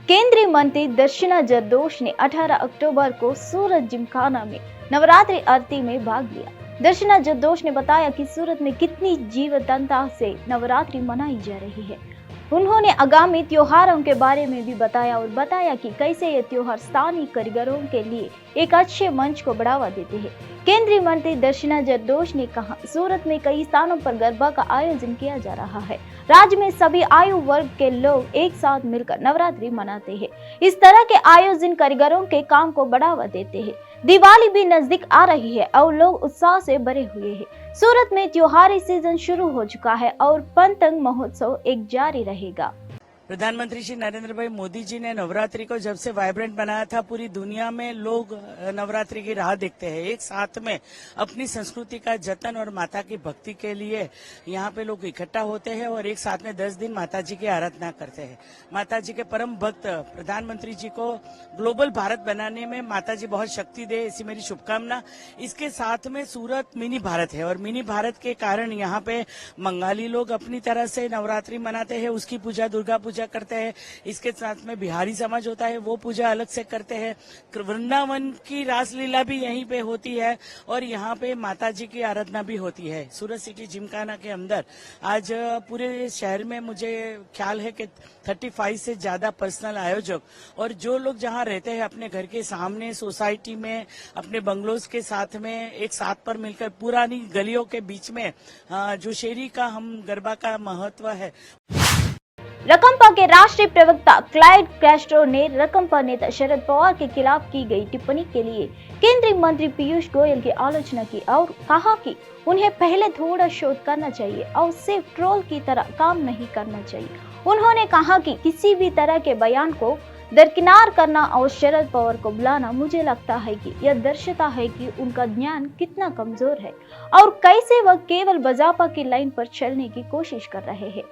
केंद्रीय मंत्री दर्शना जरदोश ने 18 अक्टूबर को सूरत जिमखाना में नवरात्रि आरती में भाग लिया। दर्शना जरदोश ने बताया कि सूरत में कितनी जीवंतता से नवरात्रि मनाई जा रही है। उन्होंने आगामी त्योहारों के बारे में भी बताया और बताया कि कैसे ये त्योहार स्थानीय कारीगरों के लिए एक अच्छे मंच को बढ़ावा देते हैं। केंद्रीय मंत्री दर्शना जरदोश ने कहा, सूरत में कई स्थानों पर गरबा का आयोजन किया जा रहा है। राज्य में सभी आयु वर्ग के लोग एक साथ मिलकर नवरात्रि मनाते हैं। इस तरह के आयोजन कारीगरों के काम को बढ़ावा देते हैं। दिवाली भी नजदीक आ रही है और लोग उत्साह से भरे हुए हैं। सूरत में त्योहारी सीजन शुरू हो चुका है और पतंग महोत्सव एक जारी रहेगा। प्रधानमंत्री श्री नरेंद्र भाई मोदी जी ने नवरात्रि को जब से वाइब्रेंट बनाया था, पूरी दुनिया में लोग नवरात्रि की राह देखते हैं। एक साथ में अपनी संस्कृति का जतन और माता की भक्ति के लिए यहाँ पे लोग इकट्ठा होते हैं और एक साथ में 10 दिन माता जी की आराधना करते हैं। माता जी के परम भक्त प्रधानमंत्री जी को ग्लोबल भारत बनाने में माता जी बहुत शक्ति दे, ऐसी मेरी शुभकामना। इसके साथ में सूरत मिनी भारत है और मिनी भारत के कारण यहाँ पे बंगाली लोग अपनी तरह से नवरात्रि मनाते हैं, उसकी पूजा दुर्गा पूजा करते हैं। इसके साथ में बिहारी समाज होता है, वो पूजा अलग से करते हैं। वृंदावन की रासलीला भी यहीं पे होती है और यहाँ पे माता जी की आराधना भी होती है। सूरत सिटी जिमखाना के अंदर आज पूरे शहर में मुझे ख्याल है कि 35 से ज्यादा पर्सनल आयोजक और जो लोग जहाँ रहते हैं अपने घर के सामने सोसाइटी में अपने बंगलोज के साथ में एक साथ पर मिलकर पुरानी गलियों के बीच में जो शेरी का हम गरबा का महत्व है। रकमपा के राष्ट्रीय प्रवक्ता क्लाइड कैस्ट्रो ने रकमपा नेता शरद पवार के खिलाफ की गई टिप्पणी के लिए केंद्रीय मंत्री पीयूष गोयल की आलोचना की और कहा कि उन्हें पहले थोड़ा शोध करना चाहिए और सिर्फ ट्रोल की तरह काम नहीं करना चाहिए। उन्होंने कहा कि किसी भी तरह के बयान को दरकिनार करना और शरद पवार को बुलाना मुझे लगता है कि यह दर्शाता है कि उनका ज्ञान कितना कमजोर है और कैसे वह केवल भाजपा की लाइन पर चलने की कोशिश कर रहे हैं।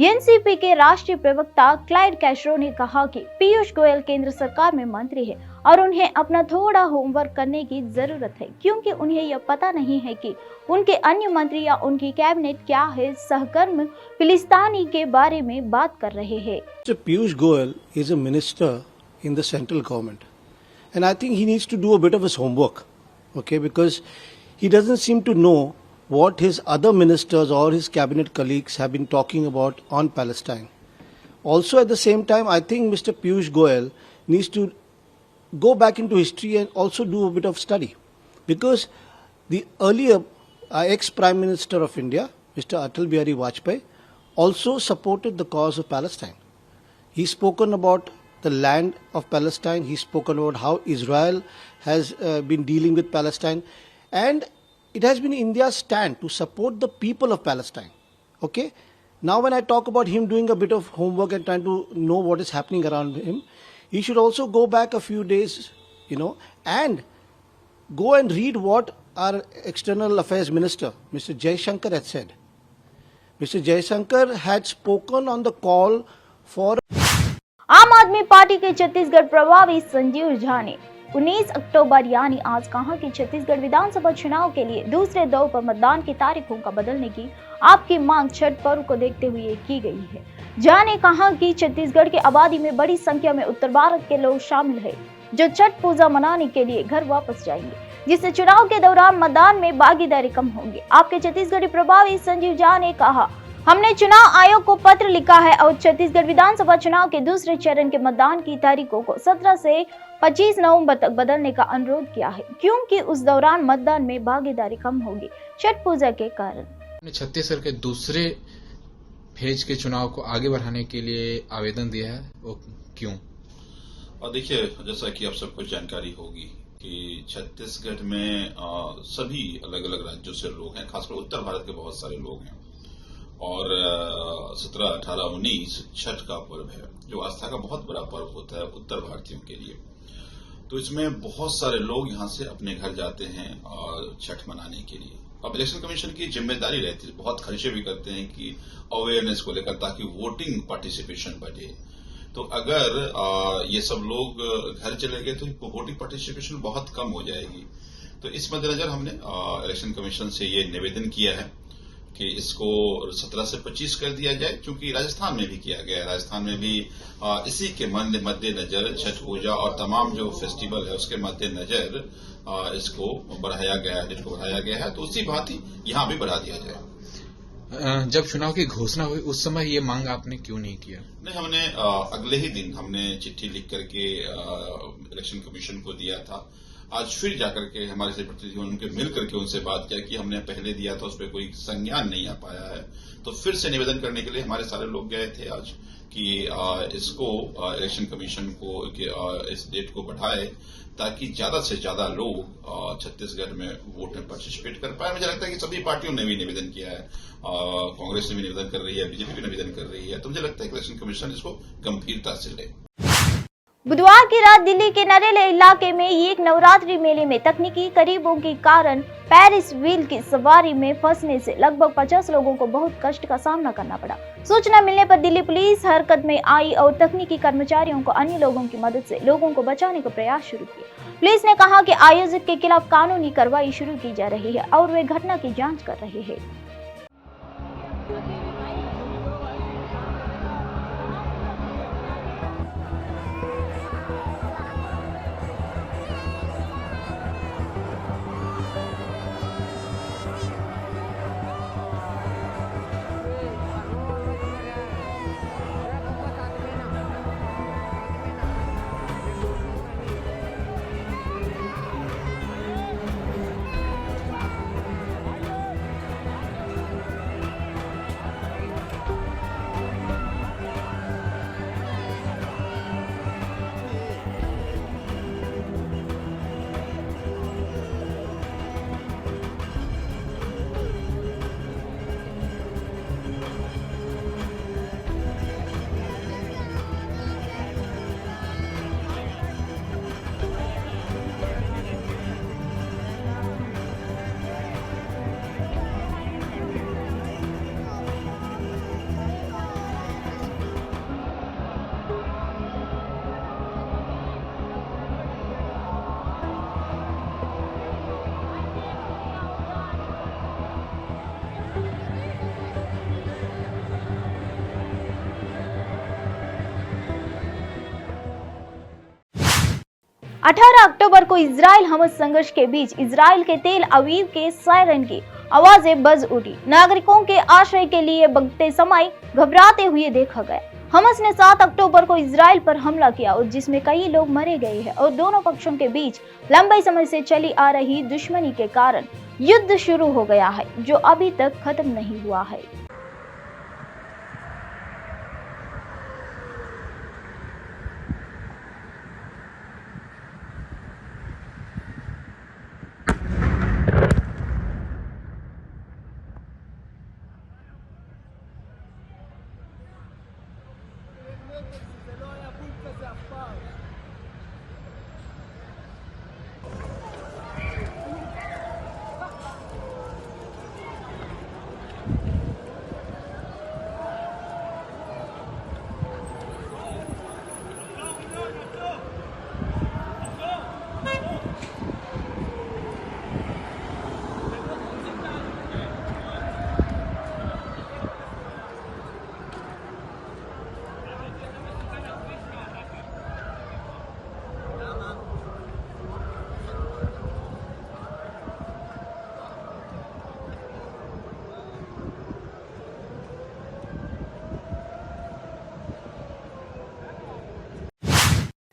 एनसीपी के राष्ट्रीय प्रवक्ता क्लाइड कैस्ट्रो ने कहा कि पीयूष गोयल केंद्र सरकार में मंत्री है और उन्हें अपना थोड़ा होमवर्क करने की जरूरत है, क्योंकि उन्हें यह पता नहीं है कि उनके अन्य मंत्री या उनकी कैबिनेट क्या है सहकर्मी फिलिस्तीनी के बारे में बात कर रहे हैं। Piyush Goyal is a minister in the central government, and I think he needs to do a bit of his homework, okay, because he doesn't seem to know what his other ministers or his cabinet colleagues have been talking about on Palestine. Also, at the same time, I think Mr. Piyush Goyal needs to go back into history and also do a bit of study, because the earlier ex-Prime Minister of India, Mr. Atal Bihari Vajpayee, also supported the cause of Palestine. He's spoken about the land of Palestine. He's spoken about how Israel has been dealing with Palestine, and it has been India's stand to support the people of Palestine. Okay. Now, when I talk about him doing a bit of homework and trying to know what is happening around him, he should also go back a few days, and go and read what our External Affairs Minister, Mr. Jaishankar, had said. Mr. Jaishankar had spoken on the call for आम आदमी party के छत्तीसगढ़ प्रभारी संजीव झा ने 19 अक्टूबर यानी आज कहा कि छत्तीसगढ़ विधानसभा चुनाव के लिए दूसरे दौर पर मतदान की तारीखों का बदलने की आपकी मांग छठ पर्व को देखते हुए की गई है। झा ने कहा कि छत्तीसगढ़ की आबादी में बड़ी संख्या में उत्तर भारत के लोग शामिल हैं, जो छठ पूजा मनाने के लिए घर वापस जाएंगे, जिससे चुनाव के दौरान मतदान में भागीदारी कम होगी। आपके छत्तीसगढ़ी प्रभारी संजीव झा ने कहा, हमने चुनाव आयोग को पत्र लिखा है और छत्तीसगढ़ विधानसभा चुनाव के दूसरे चरण के मतदान की तारीखों को 17 से 25 नवंबर तक बदलने का अनुरोध किया है, क्योंकि उस दौरान मतदान में भागीदारी कम होगी छठ पूजा के कारण। छत्तीसगढ़ के दूसरे फेज के चुनाव को आगे बढ़ाने के लिए आवेदन दिया है, वो क्यों? और देखिए, जैसा कि आप सबको जानकारी होगी कि छत्तीसगढ़ में सभी अलग अलग राज्यों से लोग हैं, खासकर उत्तर भारत के बहुत सारे लोग हैं और 17, 18, 19 छठ का पर्व है, जो आस्था का बहुत बड़ा पर्व होता है उत्तर भारतीयों के लिए। तो इसमें बहुत सारे लोग यहाँ से अपने घर जाते हैं और छठ मनाने के लिए। अब इलेक्शन कमीशन की जिम्मेदारी रहती है, बहुत खर्चे भी करते हैं कि अवेयरनेस को लेकर, ताकि वोटिंग पार्टिसिपेशन बढ़े। तो अगर ये सब लोग घर चले गए तो वोटिंग पार्टिसिपेशन बहुत कम हो जाएगी। तो इस मद्देनजर हमने इलेक्शन कमीशन से ये निवेदन किया है कि इसको 17 से 25 कर दिया जाए, क्योंकि राजस्थान में भी किया गया है। राजस्थान में भी इसी के मद्देनजर छठ पूजा और तमाम जो फेस्टिवल है उसके मद्देनजर इसको बढ़ाया गया है, डेट को बढ़ाया गया है। तो उसी भांति यहां भी बढ़ा दिया जाए। जब चुनाव की घोषणा हुई उस समय ये मांग आपने क्यों नहीं किया? नहीं, हमने अगले ही दिन हमने चिट्ठी लिख करके इलेक्शन कमीशन को दिया था। आज फिर जाकर के हमारे से प्रतिनिधि उनके मिल करके उनसे बात किया कि हमने पहले दिया था, उस पर कोई संज्ञान नहीं आ पाया है। तो फिर से निवेदन करने के लिए हमारे सारे लोग गए थे आज कि इसको इलेक्शन कमीशन को इस डेट को बढ़ाए ताकि ज्यादा से ज्यादा लोग छत्तीसगढ़ में वोट में पार्टिसिपेट कर पाए। मुझे लगता है कि सभी पार्टियों ने भी निवेदन किया है, कांग्रेस ने भी निवेदन कर रही है, बीजेपी भी निवेदन कर रही है। तो मुझे लगता है कि इलेक्शन कमीशन इसको गंभीरता से ले। बुधवार की रात दिल्ली के नरेला इलाके में एक नवरात्रि मेले में तकनीकी करीबों के कारण पेरिस व्हील की सवारी में फंसने से लगभग 50 लोगों को बहुत कष्ट का सामना करना पड़ा। सूचना मिलने पर दिल्ली पुलिस हरकत में आई और तकनीकी कर्मचारियों को अन्य लोगों की मदद से लोगों को बचाने का प्रयास शुरू किया। पुलिस ने कहा कि आयोजक के खिलाफ कानूनी कार्रवाई शुरू की जा रही है और वे घटना की जाँच कर रहे हैं। 18 अक्टूबर को इजराइल हमस संघर्ष के बीच इजराइल के तेल अवीव के सायरन की आवाजें बज उठी। नागरिकों के आश्रय के लिए भागते समय घबराते हुए देखा गया। हमस ने 7 अक्टूबर को इजराइल पर हमला किया और जिसमें कई लोग मारे गए हैं और दोनों पक्षों के बीच लंबे समय से चली आ रही दुश्मनी के कारण युद्ध शुरू हो गया है, जो अभी तक खत्म नहीं हुआ है।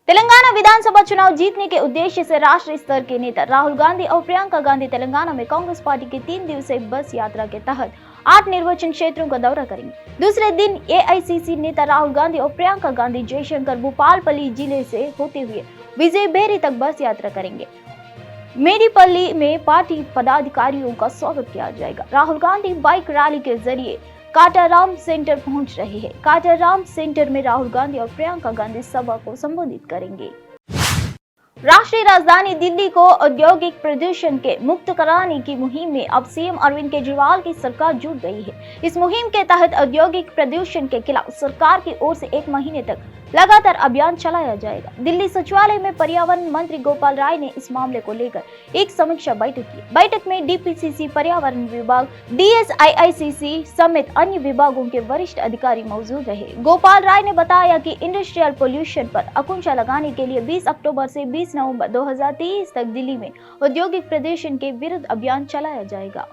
तेलंगाना विधानसभा चुनाव जीतने के उद्देश्य से राष्ट्रीय स्तर के नेता राहुल गांधी और प्रियंका गांधी तेलंगाना में कांग्रेस पार्टी की 3 दिवसीय बस यात्रा के तहत 8 निर्वाचन क्षेत्रों का दौरा करेंगे। दूसरे दिन एआईसीसी नेता राहुल गांधी और प्रियंका गांधी जयशंकर भूपालपल्ली जिले से होते हुए विजयबेरी तक बस यात्रा करेंगे। मेडीपल्ली में पार्टी पदाधिकारियों का स्वागत किया जाएगा। राहुल गांधी बाइक रैली के जरिए काटाराम सेंटर पहुंच रहे हैं। काटाराम सेंटर में राहुल गांधी और प्रियंका गांधी सभा को संबोधित करेंगे। राष्ट्रीय राजधानी दिल्ली को औद्योगिक प्रदूषण के मुक्त कराने की मुहिम में अब सीएम अरविंद केजरीवाल की सरकार जुट गई है। इस मुहिम के तहत औद्योगिक प्रदूषण के खिलाफ सरकार की ओर से 1 महीने तक लगातार अभियान चलाया जाएगा। दिल्ली सचिवालय में पर्यावरण मंत्री गोपाल राय ने इस मामले को लेकर एक समीक्षा बैठक की। बैठक में डीपीसीसी, पर्यावरण विभाग, डीएसआईआईसीसी समेत अन्य विभागों के वरिष्ठ अधिकारी मौजूद रहे। गोपाल राय ने बताया कि इंडस्ट्रियल पोल्यूशन पर अंकुश लगाने के लिए 20 अक्टूबर से 20 नवंबर 2023 तक दिल्ली में औद्योगिक प्रदूषण के विरुद्ध अभियान चलाया जाएगा।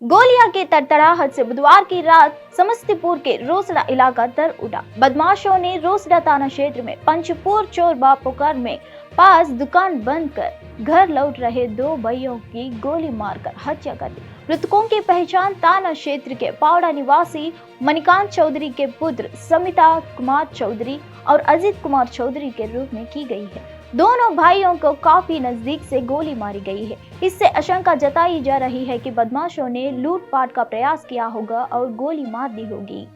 गोलियां की तड़तड़ाहट से बुधवार की रात समस्तीपुर के रोसड़ा इलाका तर उठा। बदमाशों ने रोसड़ा थाना क्षेत्र में पंचपुर चोर बापोकर में पास दुकान बंद कर घर लौट रहे 2 भाइयों की गोली मारकर हत्या कर दी। मृतकों की पहचान थाना क्षेत्र के पावड़ा निवासी मणिकांत चौधरी के पुत्र समिता कुमार चौधरी और अजीत कुमार चौधरी के रूप में की गई है। दोनों भाइयों को काफी नजदीक से गोली मारी गई है। इससे आशंका जताई जा रही है कि बदमाशों ने लूटपाट का प्रयास किया होगा और गोली मार दी होगी।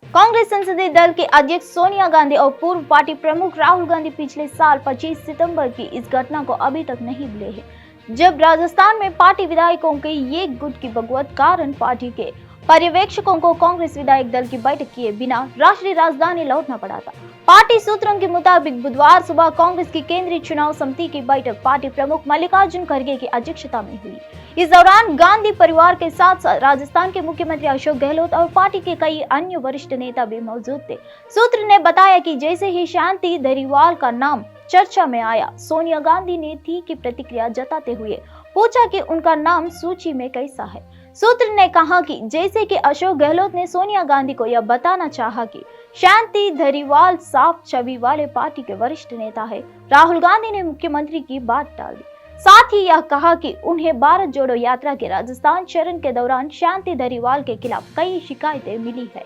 कांग्रेस संसदीय दल के अध्यक्ष सोनिया गांधी और पूर्व पार्टी प्रमुख राहुल गांधी पिछले साल 25 सितंबर की इस घटना को अभी तक नहीं भूले हैं, जब राजस्थान में पार्टी विधायकों के एक गुट की बगावत कारण पार्टी के पर्यवेक्षकों को कांग्रेस विधायक दल की बैठक किए बिना राष्ट्रीय राजधानी लौटना पड़ा था। पार्टी सूत्रों के मुताबिक बुधवार सुबह कांग्रेस की केंद्रीय चुनाव समिति की बैठक पार्टी प्रमुख मल्लिकार्जुन खड़गे की अध्यक्षता में हुई। इस दौरान गांधी परिवार के साथ साथ राजस्थान के मुख्यमंत्री अशोक गहलोत और पार्टी के कई अन्य वरिष्ठ नेता भी मौजूद थे। सूत्र ने बताया कि जैसे ही शांति धारीवाल का नाम चर्चा में आया, सोनिया गांधी ने तीखी प्रतिक्रिया जताते हुए पूछा कि उनका नाम सूची में कैसा है। सूत्र ने कहा कि जैसे कि अशोक गहलोत ने सोनिया गांधी को यह बताना चाहा कि शांति धारीवाल साफ छवि वाले पार्टी के वरिष्ठ नेता है, राहुल गांधी ने मुख्यमंत्री की बात टाल दी। साथ ही यह कहा कि उन्हें भारत जोड़ो यात्रा के राजस्थान चरण के दौरान शांति धारीवाल के खिलाफ कई शिकायतें मिली है।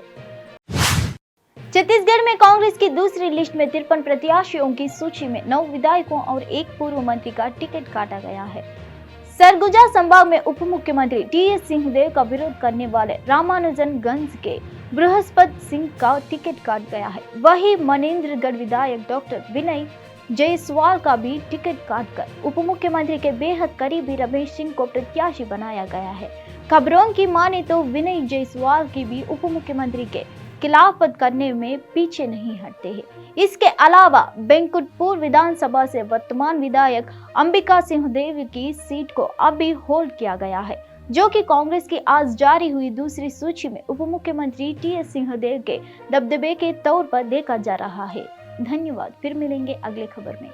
छत्तीसगढ़ में कांग्रेस की दूसरी लिस्ट में 53 प्रत्याशियों की सूची में 9 विधायकों और 1 पूर्व मंत्री का टिकट काटा गया है। सरगुजा संभाग में उप मुख्यमंत्री टीएस सिंहदेव का विरोध करने वाले रामानुजनगंज के बृहस्पति सिंह का टिकट काट गया है। वहीं मनेन्द्रगढ़ विधायक डॉक्टर विनय जायसवाल का भी टिकट काटकर उप मुख्यमंत्री के बेहद करीबी रमेश सिंह को प्रत्याशी बनाया गया है। खबरों की माने तो विनय जायसवाल की भी उप मुख्यमंत्री के खिलाफत करने में पीछे नहीं हटते हैं। इसके अलावा बेंकुटपुर विधानसभा से वर्तमान विधायक अंबिका सिंहदेव की सीट को अब भी होल्ड किया गया है, जो कि कांग्रेस की आज जारी हुई दूसरी सूची में उप मुख्यमंत्री टीएस सिंहदेव के दबदबे के तौर पर देखा जा रहा है। धन्यवाद, फिर मिलेंगे अगले खबर में।